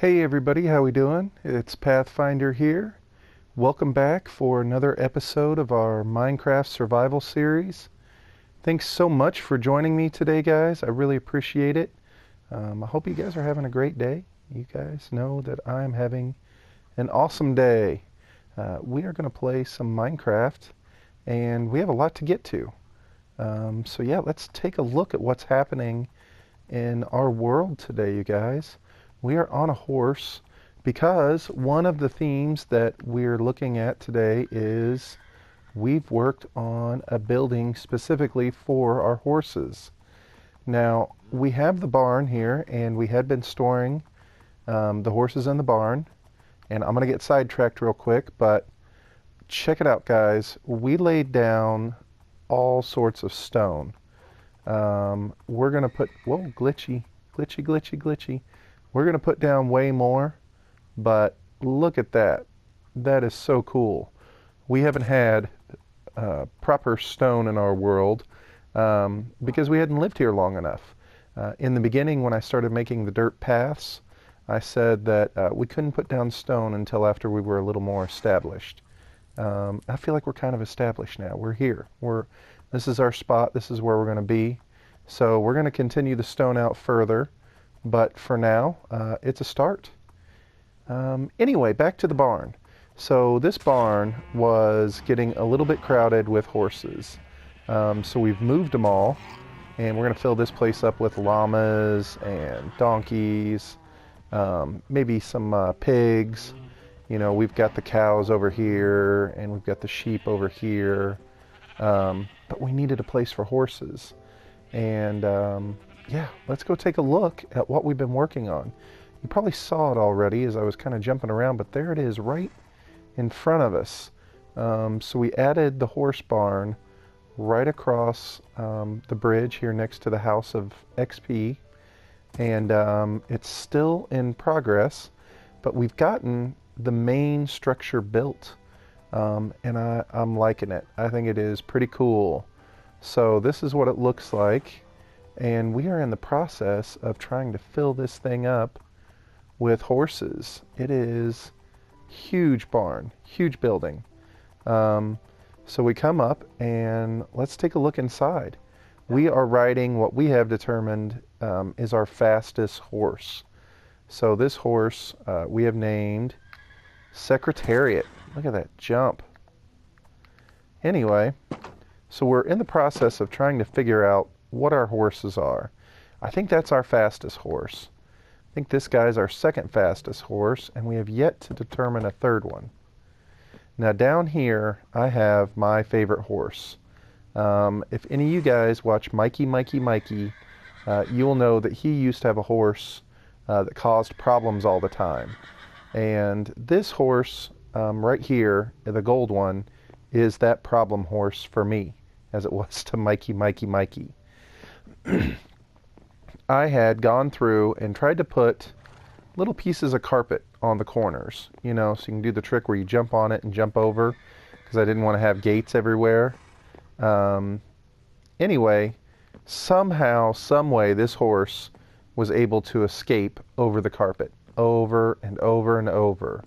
Hey everybody, how we doing? It's Pathfinder here. Welcome back for another episode of our Minecraft survival series. Thanks so much for joining me today, guys. I really appreciate it. I hope you guys are having a great day. You guys know that I'm having an awesome day. We are going to play some Minecraft, and we have a lot to get to. So yeah, let's take a look at what's happening in our world today, you guys. We are on a horse because one of the themes that we're looking at today is we've worked on a building specifically for our horses. Now, we have the barn here, and we had been storing the horses in the barn. And I'm going to get sidetracked real quick, but check it out, guys. We laid down all sorts of stone. We're going to put, whoa, glitchy, glitchy, glitchy, glitchy. We're going to put down way more, but look at that. That is so cool. We haven't had proper stone in our world because we hadn't lived here long enough. In the beginning, when I started making the dirt paths, I said that we couldn't put down stone until after we were a little more established. I feel like we're kind of established now. We're here. This is our spot. This is where we're going to be. So we're going to continue the stone out further. But for now, it's a start. Anyway, back to the barn. So this barn was getting a little bit crowded with horses. So we've moved them all, and we're going to fill this place up with llamas and donkeys, maybe some pigs. You know, we've got the cows over here, and we've got the sheep over here. But we needed a place for horses. And yeah, let's go take a look at what we've been working on. You probably saw it already as I was kind of jumping around, but there it is right in front of us. So we added the horse barn right across the bridge here next to the House of XP. And it's still in progress, but we've gotten the main structure built. And I'm liking it. I think it is pretty cool. So this is what it looks like. And we are in the process of trying to fill this thing up with horses. It is huge barn, huge building. So we come up and let's take a look inside. We are riding what we have determined is our fastest horse. So this horse we have named Secretariat. Look at that jump. Anyway, so we're in the process of trying to figure out what our horses are. I think that's our fastest horse. I think this guy's our second fastest horse, and we have yet to determine a third one. Now down here, I have my favorite horse. If any of you guys watch Mikey, you will know that he used to have a horse that caused problems all the time. And this horse right here, the gold one, is that problem horse for me, as it was to Mikey. I had gone through and tried to put little pieces of carpet on the corners, you know, so you can do the trick where you jump on it and jump over, because I didn't want to have gates everywhere. Anyway, somehow, some way, this horse was able to escape over the carpet, over and over and over.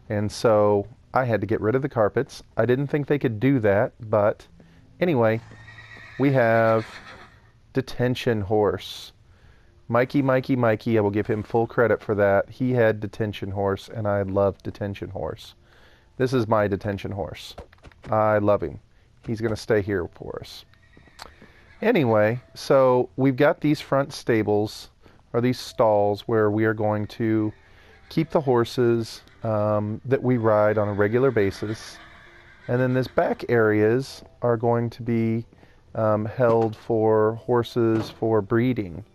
And so I had to get rid of the carpets. I didn't think they could do that, but anyway, we have detention horse. Mikey, I will give him full credit for that. He had detention horse, and I love detention horse. This is my detention horse. I love him. He's going to stay here for us. Anyway, so we've got these front stables, or these stalls, where we are going to keep the horses that we ride on a regular basis. And then this back areas are going to be held for horses for breeding.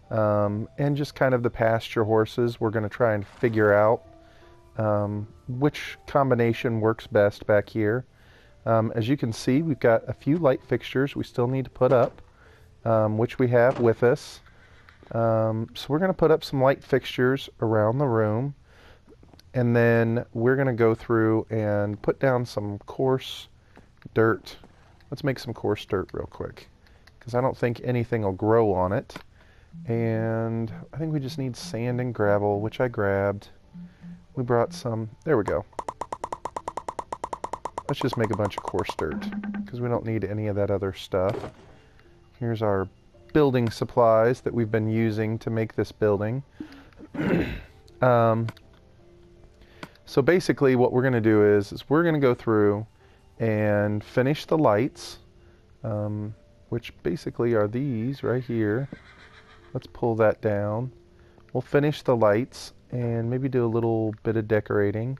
And just kind of the pasture horses. We're going to try and figure out which combination works best back here. As you can see, we've got a few light fixtures we still need to put up, which we have with us. So we're going to put up some light fixtures around the room, and then we're going to go through and put down some coarse dirt. Let's make some coarse dirt real quick, because I don't think anything will grow on it. And I think we just need sand and gravel, which I grabbed. We brought some. There we go. Let's just make a bunch of coarse dirt, because we don't need any of that other stuff. Here's our building supplies that we've been using to make this building. So basically what we're going to do is we're going to go through and finish the lights, which basically are these right here. Let's pull that down. We'll finish the lights and maybe do a little bit of decorating.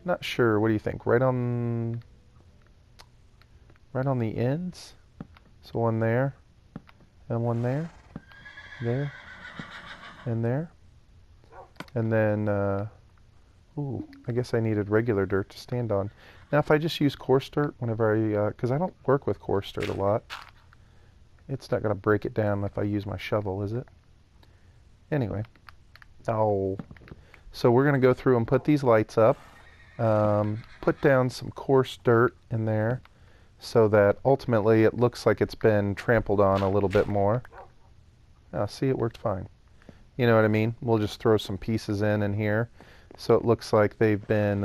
Not sure. What do you think? Right on the ends. So one there, and one there, there, and there, and then. Ooh, I guess I needed regular dirt to stand on. Now, if I just use coarse dirt whenever I, because I don't work with coarse dirt a lot, it's not going to break it down if I use my shovel, is it? Anyway. Oh. So we're going to go through and put these lights up. Put down some coarse dirt in there so that ultimately it looks like it's been trampled on a little bit more. Oh, see, it worked fine. You know what I mean? We'll just throw some pieces in here. So it looks like they've been,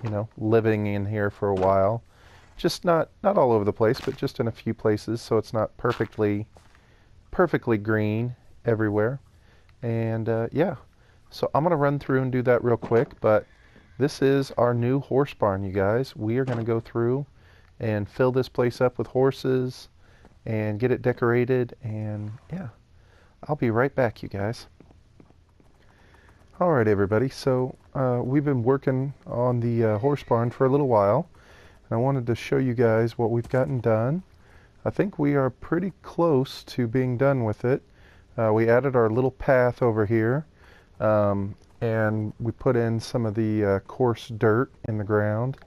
you know, living in here for a while. Just not all over the place, but just in a few places, so it's not perfectly green everywhere. And yeah, so I'm going to run through and do that real quick, but this is our new horse barn, you guys. We are going to go through and fill this place up with horses and get it decorated, and yeah, I'll be right back, you guys. Alright everybody, so we've been working on the horse barn for a little while, and I wanted to show you guys what we've gotten done. I think we are pretty close to being done with it. We added our little path over here, and we put in some of the coarse dirt in the ground.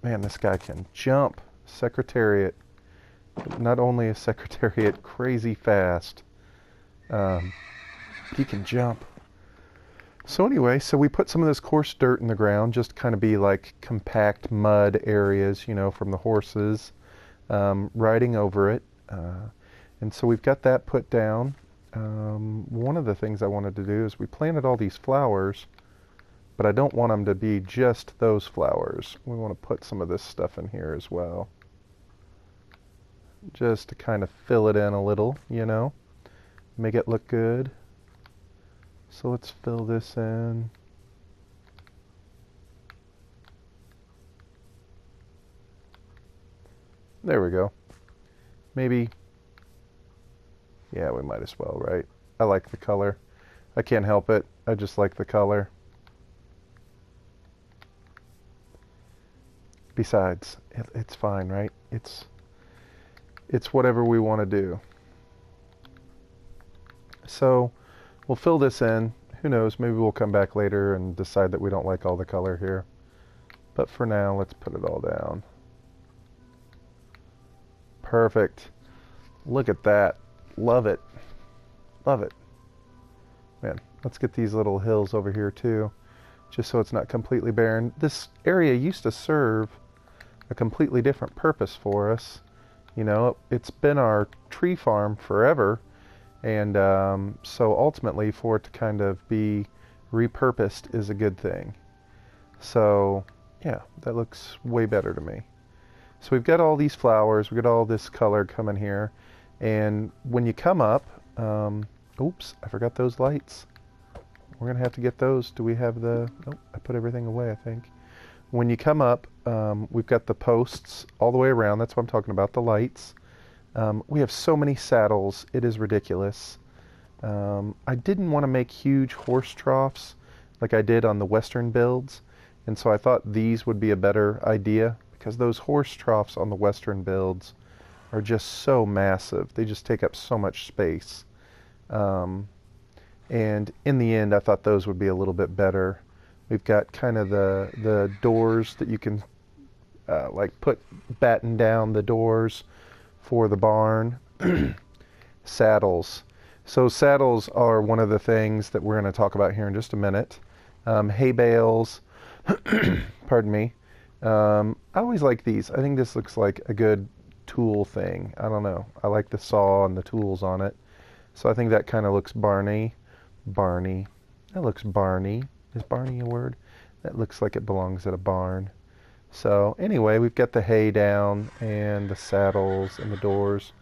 Man, this guy can jump. Secretariat. Not only is Secretariat crazy fast, he can jump. So anyway, so we put some of this coarse dirt in the ground, just kind of be like compact mud areas, you know, from the horses riding over it. And so we've got that put down. One of the things I wanted to do is we planted all these flowers, but I don't want them to be just those flowers. We want to put some of this stuff in here as well, just to kind of fill it in a little, you know, make it look good. So let's fill this in. There we go. Maybe, yeah, we might as well, right? I like the color. I can't help it. I just like the color. Besides, it's fine, right? It's whatever we want to do. So we'll fill this in. Who knows, maybe we'll come back later and decide that we don't like all the color here. But for now, let's put it all down. Perfect. Look at that. Love it. Love it. Man, let's get these little hills over here too, just so it's not completely barren. This area used to serve a completely different purpose for us. You know, it's been our tree farm forever. And so ultimately, for it to kind of be repurposed is a good thing. So yeah, that looks way better to me. So we've got all these flowers, we've got all this color coming here. And when you come up, oops, I forgot those lights. We're going to have to get those. Do we have the, nope, I put everything away, I think. When you come up, we've got the posts all the way around. That's what I'm talking about, the lights. We have so many saddles, it is ridiculous. I didn't want to make huge horse troughs like I did on the Western builds, and so I thought these would be a better idea, because those horse troughs on the Western builds are just so massive. They just take up so much space. And in the end, I thought those would be a little bit better. We've got kind of the doors that you can like batten down the doors for the barn. Saddles. So saddles are one of the things that we're going to talk about here in just a minute. Hay bales. Pardon me. I always like these. I think this looks like a good tool thing. I don't know. I like the saw and the tools on it. So I think that kind of looks Barney. Barney. That looks Barney. Is Barney a word? That looks like it belongs at a barn. So anyway, we've got the hay down and the saddles and the doors.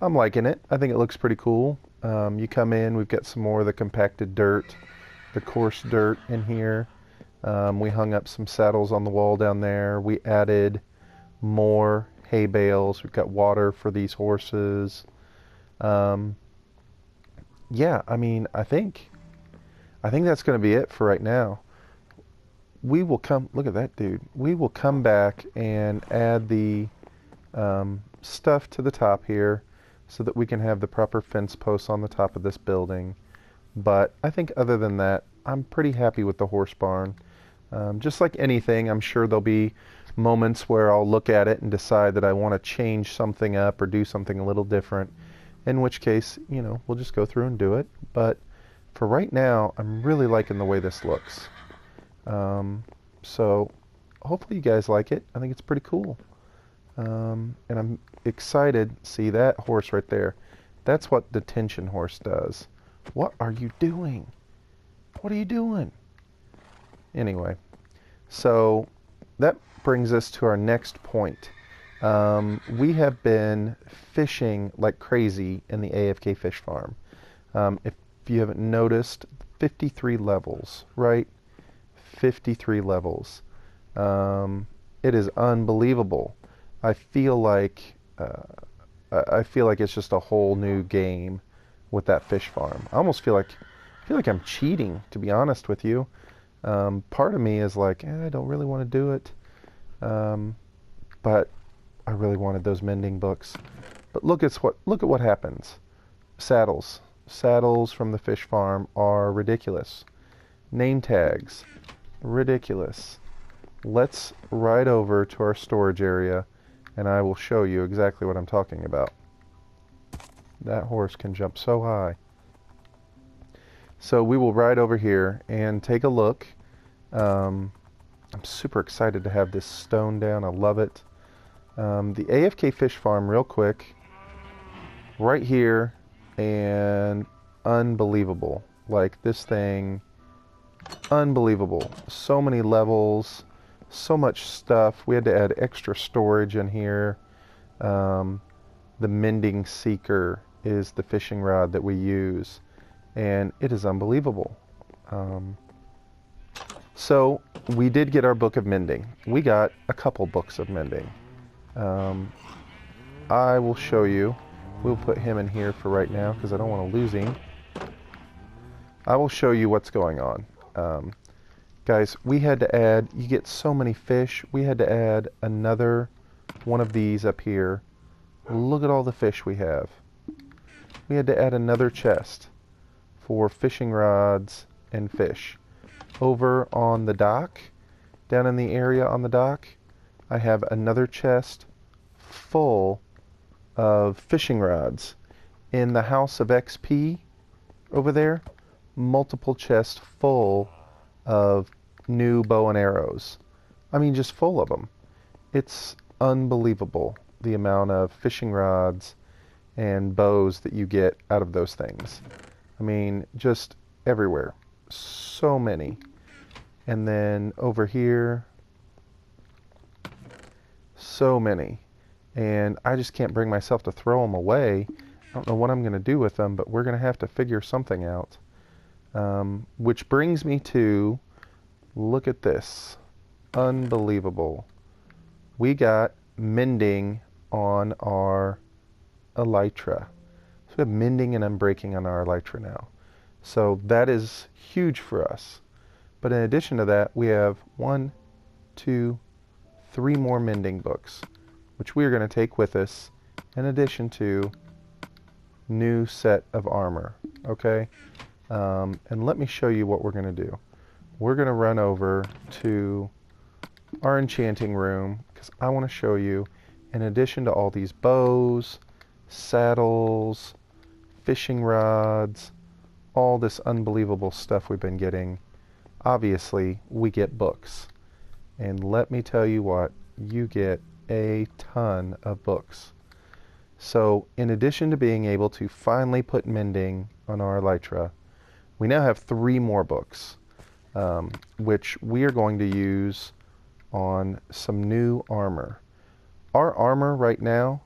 I'm liking it. I think it looks pretty cool. You come in, we've got some more of the compacted dirt, the coarse dirt in here. We hung up some saddles on the wall down there. We added more hay bales. We've got water for these horses. Yeah, I mean, I think that's going to be it for right now. We will come, look at that dude. We will come back and add the stuff to the top here so that we can have the proper fence posts on the top of this building. But I think other than that, I'm pretty happy with the horse barn. Just like anything, I'm sure there'll be moments where I'll look at it and decide that I want to change something up or do something a little different, in which case, you know, we'll just go through and do it. But for right now, I'm really liking the way this looks. So hopefully you guys like it. I think it's pretty cool. And I'm excited. See that horse right there? That's what the tension horse does. What are you doing? What are you doing? Anyway, so that brings us to our next point. We have been fishing like crazy in the AFK fish farm. If you haven't noticed, 53 levels, right? 53 levels. It is unbelievable. I feel like it's just a whole new game with that fish farm. I almost feel like I'm cheating, to be honest with you. Part of me is like, I don't really want to do it, but I really wanted those mending books. But look at what happens. Saddles from the fish farm are ridiculous. Name tags, ridiculous. Let's ride over to our storage area, and I will show you exactly what I'm talking about. That horse can jump so high. So we will ride over here and take a look. I'm super excited to have this stone down. I love it. The AFK fish farm, real quick, right here, and unbelievable. Like, this thing, unbelievable. So many levels, so much stuff. We had to add extra storage in here. The mending seeker is the fishing rod that we use, and it is unbelievable. So we did get our book of mending. We got a couple books of mending. I will show you. We'll put him in here for right now because I don't want to lose him. I will show you what's going on. Guys, we had to add, you get so many fish, we had to add another one of these up here. Look at all the fish we have. We had to add another chest for fishing rods and fish. Over on the dock, down in the area on the dock, I have another chest full of fishing rods. In the House of XP over there, multiple chests full of new bow and arrows. I mean, just full of them. It's unbelievable the amount of fishing rods and bows that you get out of those things. I mean, just everywhere. So many. And then over here, so many. And I just can't bring myself to throw them away. I don't know what I'm going to do with them, but we're going to have to figure something out. Which brings me to, look at this. Unbelievable. We got mending on our elytra. So we have mending and unbreaking on our elytra now. So that is huge for us. But in addition to that, we have 1, 2, 3 more mending books, which we are going to take with us in addition to new set of armor. Okay? And let me show you what we're going to do. We're going to run over to our enchanting room because I want to show you, in addition to all these bows, saddles, fishing rods, all this unbelievable stuff we've been getting, obviously we get books. And let me tell you what, you get a ton of books. So in addition to being able to finally put mending on our elytra, we now have 3 more books, which we are going to use on some new armor. Our armor right now,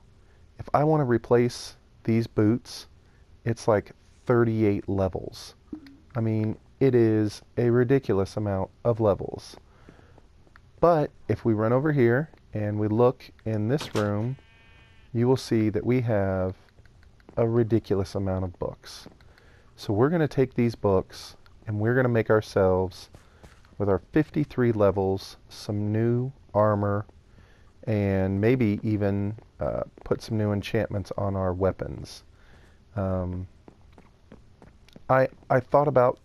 if I want to replace these boots, it's like 38 levels. I mean, it is a ridiculous amount of levels. But if we run over here and we look in this room, you will see that we have a ridiculous amount of books. So we're going to take these books and we're going to make ourselves, with our 53 levels, some new armor, and maybe even put some new enchantments on our weapons. I thought about,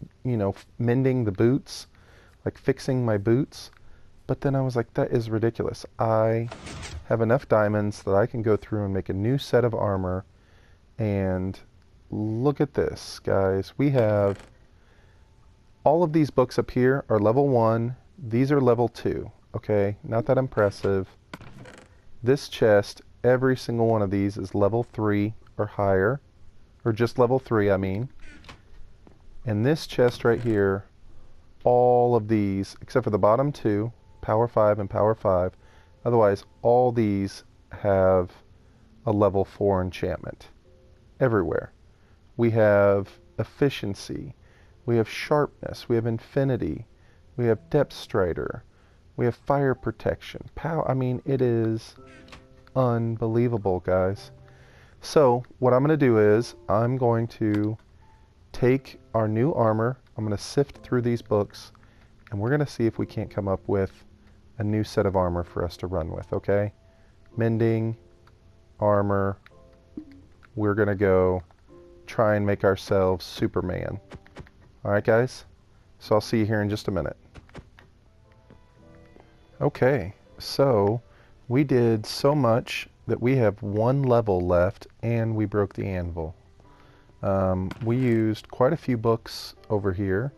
mending the boots, like fixing my boots, but then I was like, that is ridiculous. I have enough diamonds that I can go through and make a new set of armor. And look at this, guys. We have all of these books up here are level 1. These are level 2. Okay, not that impressive. This chest, every single one of these is level 3 or higher, or just level 3, I mean. And this chest right here, all of these, except for the bottom 2, Power 5 and Power 5, otherwise all these have a level 4 enchantment. Everywhere. We have efficiency, we have sharpness, we have infinity, we have depth strider, we have fire protection. I mean, it is unbelievable, guys. So what I'm going to do is I'm going to take our new armor, I'm going to sift through these books, and we're going to see if we can't come up with a new set of armor for us to run with, okay? Mending, armor, we're going to go try and make ourselves Superman. Alright, guys? So I'll see you here in just a minute. Okay, so we did so much that we have 1 level left and we broke the anvil. We used quite a few books over here.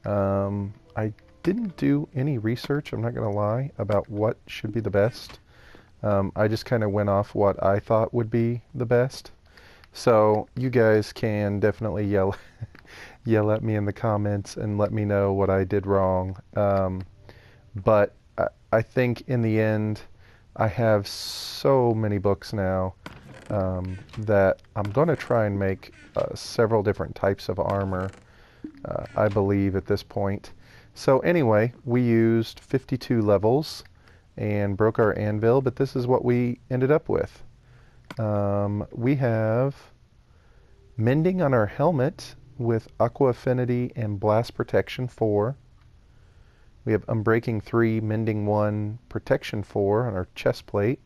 I didn't do any research, I'm not going to lie, about what should be the best. I just kind of went off what I thought would be the best. So you guys can definitely yell at me in the comments and let me know what I did wrong. But I think in the end, I have so many books now that I'm going to try and make several different types of armor, I believe, at this point. So anyway, we used 52 levels and broke our anvil, but this is what we ended up with. We have mending on our helmet with Aqua Affinity and Blast Protection 4. We have Unbreaking 3, Mending 1, Protection 4 on our chest plate.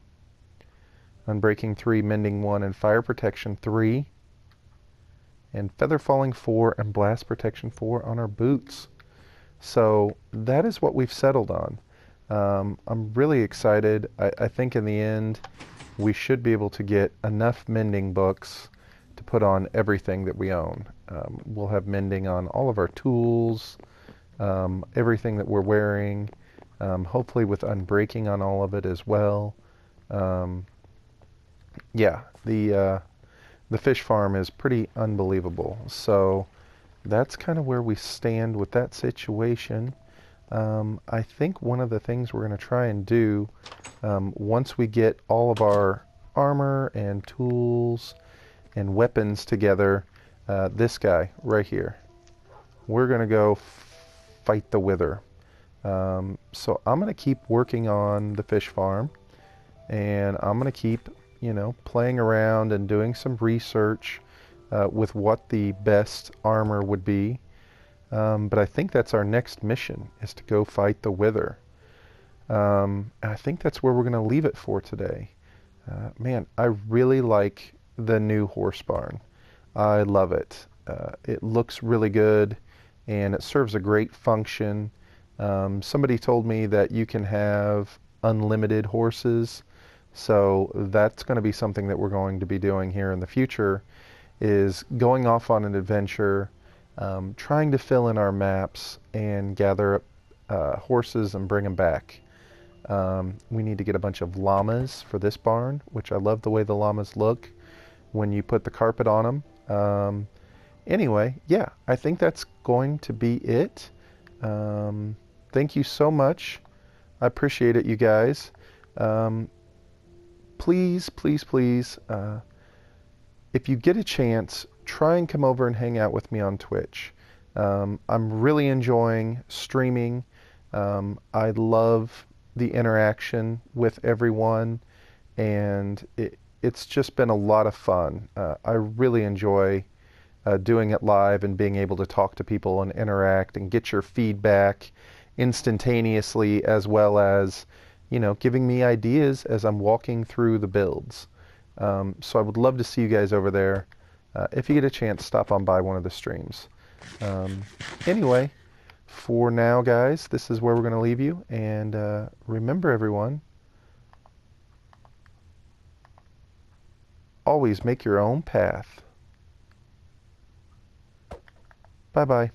Unbreaking 3, Mending 1, and Fire Protection 3. And Feather Falling 4 and Blast Protection 4 on our boots. So that is what we've settled on. I'm really excited. I think in the end we should be able to get enough mending books to put on everything that we own. We'll have mending on all of our tools, everything that we're wearing, hopefully with unbreaking on all of it as well. Yeah, the fish farm is pretty unbelievable. So that's kind of where we stand with that situation. I think one of the things we're going to try and do, once we get all of our armor and tools and weapons together, this guy right here, we're going to go fight the Wither. So I'm going to keep working on the fish farm, and I'm going to keep, playing around and doing some research with what the best armor would be. But I think that's our next mission, is to go fight the Wither. And I think that's where we're going to leave it for today. Man, I really like the new horse barn. I love it. It looks really good, and it serves a great function. Somebody told me that you can have unlimited horses, so that's going to be something that we're going to be doing here in the future, is going off on an adventure, trying to fill in our maps and gather up horses and bring them back. We need to get a bunch of llamas for this barn, which I love the way the llamas look. when you put the carpet on them. Anyway, yeah, I think that's going to be it. Thank you so much. I appreciate it, you guys. Please, please, please, if you get a chance, try and come over and hang out with me on Twitch. I'm really enjoying streaming. I love the interaction with everyone, and it's just been a lot of fun. I really enjoy doing it live and being able to talk to people and interact and get your feedback instantaneously, as well as, you know, giving me ideas as I'm walking through the builds. So I would love to see you guys over there. If you get a chance, stop on by one of the streams. Anyway, for now, guys, this is where we're going to leave you. And remember, everyone, always make your own path. Bye-bye.